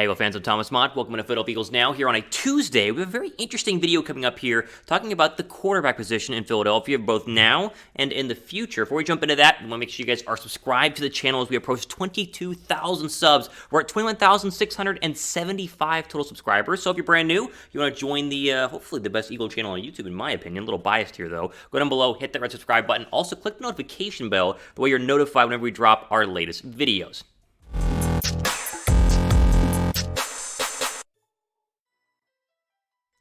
Hey, well, fans of Thomas Mott, welcome to Philadelphia Eagles Now. Here on a Tuesday, we have a very interesting video coming up here talking about the quarterback position in Philadelphia, both now and in the future. Before we jump into that, we want to make sure you guys are subscribed to the channel as we approach 22,000 subs. We're at 21,675 total subscribers, so if you're brand new, you want to join the, hopefully the best Eagle channel on YouTube, in my opinion. A little biased here, though. Go down below, hit that red subscribe button. Also, click the notification bell, the way you're notified whenever we drop our latest videos.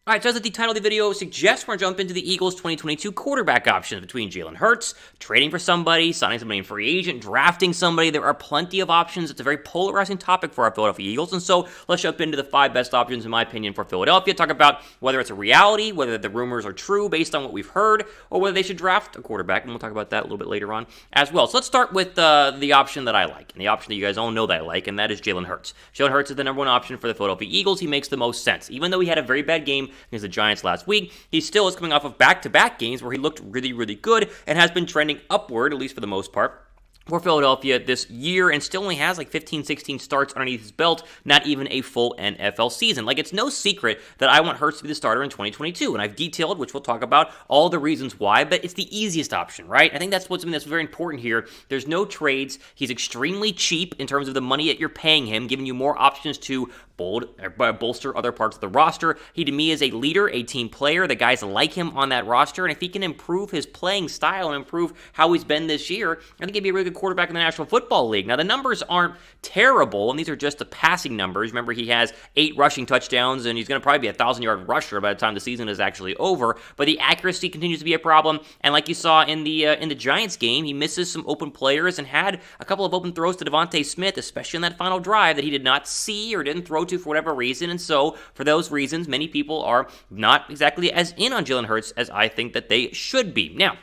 All right, so as the title of the video suggests, we're going to jump into the Eagles' 2022 quarterback options between Jalen Hurts, trading for somebody, signing somebody in free agent, drafting somebody. There are plenty of options. It's a very polarizing topic for our Philadelphia Eagles, and so let's jump into the 5 best options, in my opinion, for Philadelphia. Talk about whether it's a reality, whether the rumors are true based on what we've heard, or whether they should draft a quarterback, and we'll talk about that a little bit later on as well. So let's start with the option that I like, and the option that you guys all know that I like, and that is Jalen Hurts. Jalen Hurts is the number 1 option for the Philadelphia Eagles. He makes the most sense. Even though he had a very bad game against the Giants last week, he still is coming off of back-to-back games where he looked really, really good and has been trending upward, at least for the most part, for Philadelphia this year, and still only has like 15, 16 starts underneath his belt, not even a full NFL season. Like, it's no secret that I want Hurts to be the starter in 2022, and I've detailed, which we'll talk about, all the reasons why, but it's the easiest option, right? I think that's something that's very important here. There's no trades. He's extremely cheap in terms of the money that you're paying him, giving you more options to bolster other parts of the roster. He, to me, is a leader, a team player. The guys like him on that roster, and if he can improve his playing style and improve how he's been this year, I think he'd be a really good quarterback in the National Football League. Now, the numbers aren't terrible, and these are just the passing numbers. Remember, he has 8 rushing touchdowns, and he's going to probably be a 1,000-yard rusher by the time the season is actually over, but the accuracy continues to be a problem, and like you saw in the Giants game, he misses some open players and had a couple of open throws to Devontae Smith, especially in that final drive, that he did not see or didn't throw to for whatever reason, and so for those reasons, many people are not exactly as in on Jalen Hurts as I think that they should be. Now,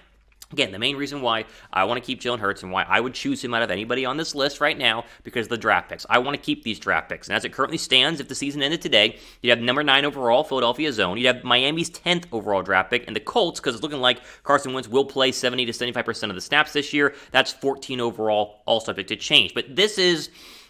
again, the main reason why I want to keep Jalen Hurts and why I would choose him out of anybody on this list right now, because of the draft picks. I want to keep these draft picks. And as it currently stands, if the season ended today, you'd have number 9 overall, Philadelphia's own. You'd have Miami's 10th overall draft pick, and the Colts, because it's looking like Carson Wentz will play 70 to 75% of the snaps this year. That's 14 overall, all subject to change. But this is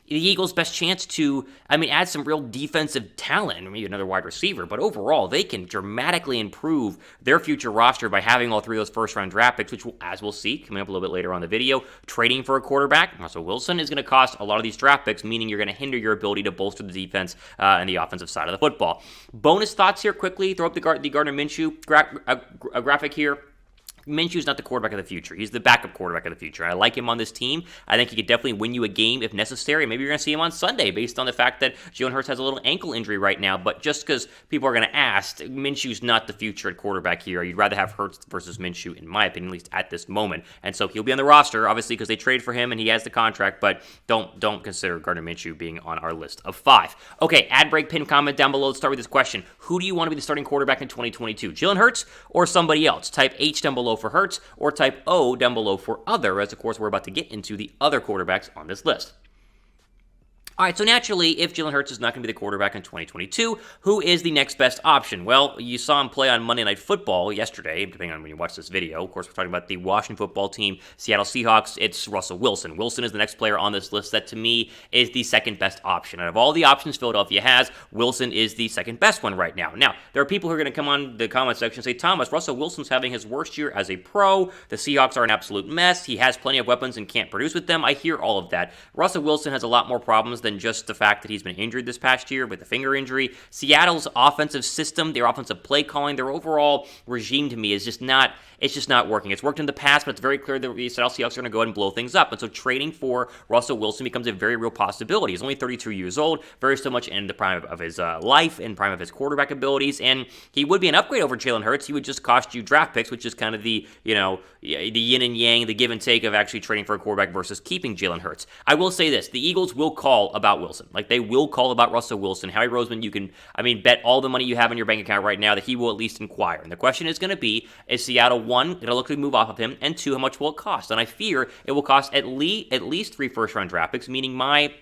the Eagles' best chance to, add some real defensive talent, maybe another wide receiver, but overall, they can dramatically improve their future roster by having all 3 of those first-round draft picks, which, as we'll see coming up a little bit later on in the video, trading for a quarterback, Russell Wilson, is going to cost a lot of these draft picks, meaning you're going to hinder your ability to bolster the defense and the offensive side of the football. Bonus thoughts here quickly, throw up the Gardner Minshew graphic here. Minshew's not the quarterback of the future. He's the backup quarterback of the future. I like him on this team. I think he could definitely win you a game if necessary. Maybe you're going to see him on Sunday based on the fact that Jalen Hurts has a little ankle injury right now. But just because people are going to ask, Minshew's not the future at quarterback here. You'd rather have Hurts versus Minshew, in my opinion, at least at this moment. And so he'll be on the roster, obviously, because they trade for him and he has the contract. But don't consider Gardner Minshew being on our list of 5. Okay, ad break, pin comment down below. Let's start with this question. Who do you want to be the starting quarterback in 2022? Jalen Hurts or somebody else? Type H down below for Hurts, or type O down below for other, as of course we're about to get into the other quarterbacks on this list. All right, so naturally, if Jalen Hurts is not going to be the quarterback in 2022, who is the next best option? Well, you saw him play on Monday Night Football yesterday, depending on when you watch this video. Of course, we're talking about the Washington football team, Seattle Seahawks. It's Russell Wilson. Wilson is the next player on this list that, to me, is the second best option. Out of all the options Philadelphia has, Wilson is the second best one right now. Now, there are people who are going to come on the comment section and say, Thomas, Russell Wilson's having his worst year as a pro. The Seahawks are an absolute mess. He has plenty of weapons and can't produce with them. I hear all of that. Russell Wilson has a lot more problems than just the fact that he's been injured this past year with a finger injury. Seattle's offensive system, their offensive play calling, their overall regime to me is just not working. It's worked in the past, but it's very clear that the Seattle Seahawks are going to go ahead and blow things up. And so trading for Russell Wilson becomes a very real possibility. He's only 32 years old, very so much in the prime of his life, in prime of his quarterback abilities, and he would be an upgrade over Jalen Hurts. He would just cost you draft picks, which is kind of the yin and yang, the give and take of actually trading for a quarterback versus keeping Jalen Hurts. I will say this, the Eagles will call about Wilson. Like, they will call about Russell Wilson. Howie Roseman, you can, bet all the money you have in your bank account right now that he will at least inquire. And the question is going to be, is Seattle, 1, going to look to move off of him, and 2, how much will it cost? And I fear it will cost at least 3 first-round draft picks, meaning my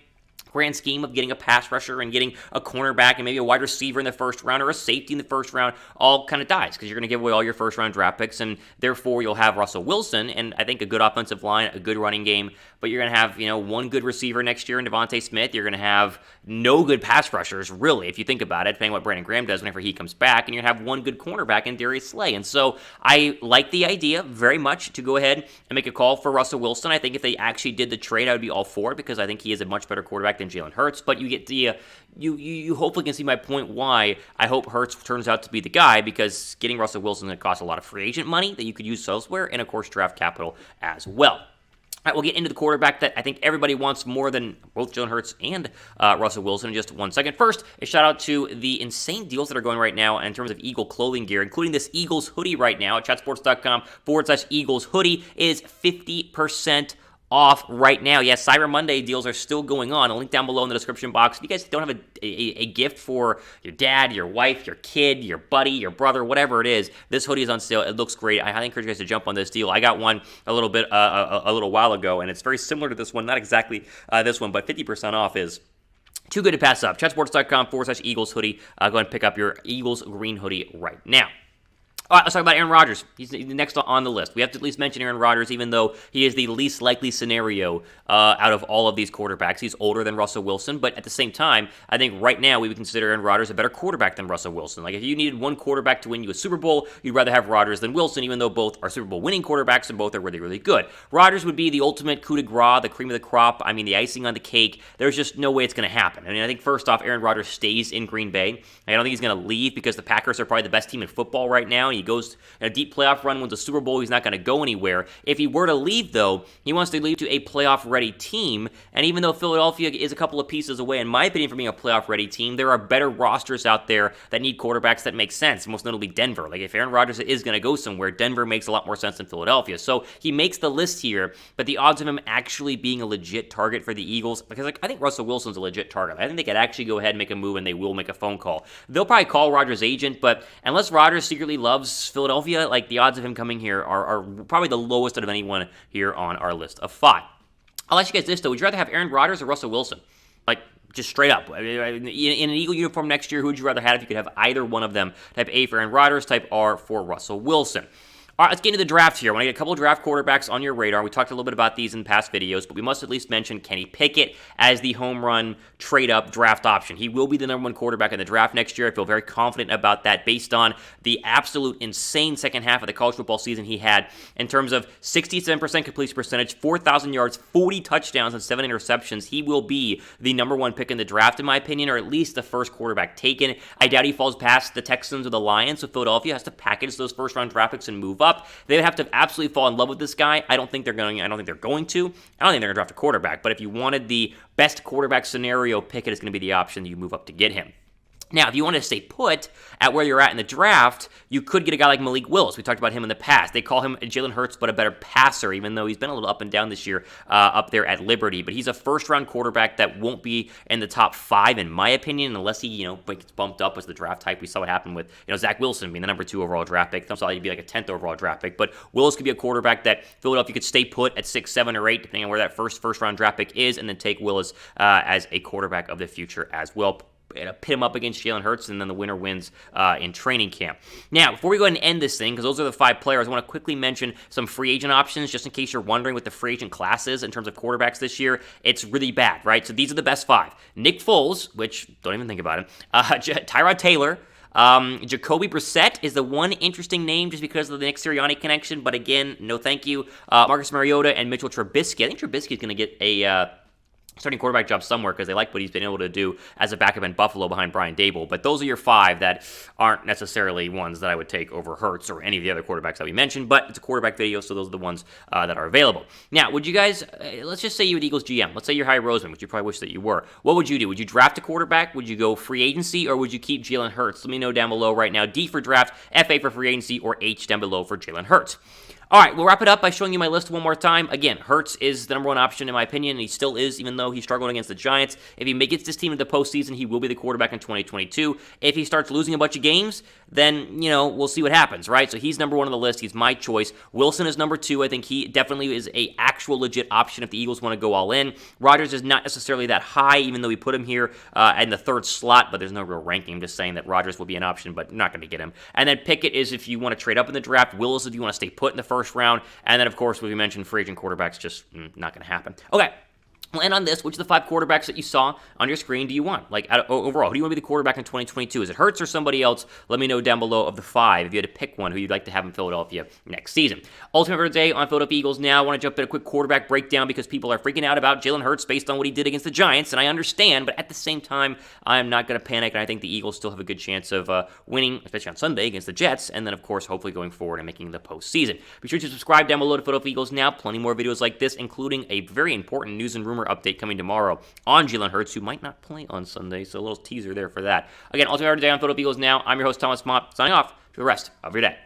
grand scheme of getting a pass rusher and getting a cornerback and maybe a wide receiver in the first round or a safety in the first round all kind of dies because you're going to give away all your first round draft picks, and therefore you'll have Russell Wilson and I think a good offensive line, a good running game, but you're going to have, one good receiver next year in Devontae Smith. You're going to have no good pass rushers, really, if you think about it, depending on what Brandon Graham does whenever he comes back, and you're going to have one good cornerback in Darius Slay. And so I like the idea very much to go ahead and make a call for Russell Wilson. I think if they actually did the trade, I would be all for it because I think he is a much better quarterback than Jalen Hurts, but you get the you hopefully can see my point why I hope Hurts turns out to be the guy, because getting Russell Wilson is going to cost a lot of free agent money that you could use elsewhere, and of course draft capital as well. All right, we'll get into the quarterback that I think everybody wants more than both Jalen Hurts and Russell Wilson in just 1 second. First, a shout out to the insane deals that are going right now in terms of Eagle clothing gear, including this Eagles hoodie right now at chatsports.com/Eagles hoodie is 50% off right now. Yes, Cyber Monday deals are still going on. A link down below in the description box. If you guys don't have a gift for your dad, your wife, your kid, your buddy, your brother, whatever it is, this hoodie is on sale. It looks great. I highly encourage you guys to jump on this deal. I got one a little while ago, and it's very similar to this one. Not exactly this one, but 50% off is too good to pass up. Chatsports.com/Eagles hoodie. Go ahead and pick up your Eagles green hoodie right now. All right, let's talk about Aaron Rodgers. He's the next on the list. We have to at least mention Aaron Rodgers, even though he is the least likely scenario out of all of these quarterbacks. He's older than Russell Wilson, but at the same time, I think right now we would consider Aaron Rodgers a better quarterback than Russell Wilson. Like if you needed one quarterback to win you a Super Bowl, you'd rather have Rodgers than Wilson, even though both are Super Bowl winning quarterbacks and both are really, really good. Rodgers would be the ultimate coup de grace, the cream of the crop. I mean, the icing on the cake. There's just no way it's going to happen. I mean, I think first off, Aaron Rodgers stays in Green Bay. I don't think he's going to leave because the Packers are probably the best team in football right now, and he goes a deep playoff run, wins a Super Bowl. He's not going to go anywhere. If he were to leave, though, he wants to leave to a playoff-ready team. And even though Philadelphia is a couple of pieces away, in my opinion, from being a playoff-ready team, there are better rosters out there that need quarterbacks that make sense, most notably Denver. Like if Aaron Rodgers is going to go somewhere, Denver makes a lot more sense than Philadelphia. So he makes the list here, but the odds of him actually being a legit target for the Eagles, because I think Russell Wilson's a legit target. I think they could actually go ahead and make a move, and they will make a phone call. They'll probably call Rodgers' agent, but unless Rodgers secretly loves Philadelphia, like the odds of him coming here are probably the lowest out of anyone here on our list of 5. I'll ask you guys this, though. Would you rather have Aaron Rodgers or Russell Wilson? Like, just straight up. In an Eagle uniform next year, who would you rather have if you could have either one of them? Type A for Aaron Rodgers, type R for Russell Wilson. All right, let's get into the draft here. I want to get a couple of draft quarterbacks on your radar. We talked a little bit about these in past videos, but we must at least mention Kenny Pickett as the home run trade-up draft option. He will be the number 1 quarterback in the draft next year. I feel very confident about that based on the absolute insane second half of the college football season he had in terms of 67% completion percentage, 4,000 yards, 40 touchdowns, and 7 interceptions. He will be the number 1 pick in the draft, in my opinion, or at least the first quarterback taken. I doubt he falls past the Texans or the Lions, so Philadelphia has to package those first-round draft picks and move up. They would have to absolutely fall in love with this guy. I don't think they're going to. I don't think they're going to draft a quarterback. But if you wanted the best quarterback scenario, Pickett is going to be the option that you move up to get him. Now, if you want to stay put at where you're at in the draft, you could get a guy like Malik Willis. We talked about him in the past. They call him Jalen Hurts, but a better passer, even though he's been a little up and down this year up there at Liberty. But he's a first-round quarterback that won't be in the top 5, in my opinion, unless he, gets bumped up as the draft type. We saw what happened with, Zach Wilson being the number 2 overall draft pick. Some saw he'd be like a 10th overall draft pick. But Willis could be a quarterback that Philadelphia could stay put at 6, 7, or 8, depending on where that first-round draft pick is, and then take Willis as a quarterback of the future as well. Pit him up against Jalen Hurts, and then the winner wins in training camp. Now, before we go ahead and end this thing, because those are the 5 players, I want to quickly mention some free agent options, just in case you're wondering what the free agent class is in terms of quarterbacks this year. It's really bad, right? So these are the best 5. Nick Foles, which, don't even think about him, Tyrod Taylor, Jacoby Brissett is the one interesting name just because of the Nick Sirianni connection, but again, no thank you. Marcus Mariota and Mitchell Trubisky. I think Trubisky is going to get a starting quarterback job somewhere because they like what he's been able to do as a backup in Buffalo behind Brian Dable. But those are your 5 that aren't necessarily ones that I would take over Hurts or any of the other quarterbacks that we mentioned, but it's a quarterback video, so those are the ones that are available. Now, would you guys, let's just say you were the Eagles GM. Let's say you're Howie Roseman, which you probably wish that you were. What would you do? Would you draft a quarterback? Would you go free agency, or would you keep Jalen Hurts? Let me know down below right now. D for draft, FA for free agency, or H down below for Jalen Hurts. All right, we'll wrap it up by showing you my list one more time. Again, Hurts is the number one option in my opinion, and he still is, even though he's struggling against the Giants. If he gets this team into the postseason, he will be the quarterback in 2022. If he starts losing a bunch of games, then, we'll see what happens, right? So he's number one on the list. He's my choice. Wilson is number two. I think he definitely is a actual legit option if the Eagles want to go all in. Rodgers is not necessarily that high, even though we put him here in the third slot, but there's no real ranking. I'm just saying that Rodgers will be an option, but you're not going to get him. And then Pickett is if you want to trade up in the draft. Willis if you want to stay put in the first round. And then, of course, what we mentioned, free agent quarterbacks, just not going to happen. Okay. We'll end on this. Which of the 5 quarterbacks that you saw on your screen do you want? Like, overall, who do you want to be the quarterback in 2022? Is it Hurts or somebody else? Let me know down below of the 5 if you had to pick one who you'd like to have in Philadelphia next season. Ultimate for the day on Philadelphia Eagles now. I want to jump in a quick quarterback breakdown because people are freaking out about Jalen Hurts based on what he did against the Giants, and I understand, but at the same time, I'm not going to panic, and I think the Eagles still have a good chance of winning, especially on Sunday against the Jets, and then, of course, hopefully going forward and making the postseason. Be sure to subscribe down below to Philadelphia Eagles now. Plenty more videos like this, including a very important news and rumor update coming tomorrow on Jalen Hurts, who might not play on Sunday, so a little teaser there for that. Again, Ultimate Today on Philadelphia Eagles now. I'm your host, Thomas Mott, signing off to the rest of your day.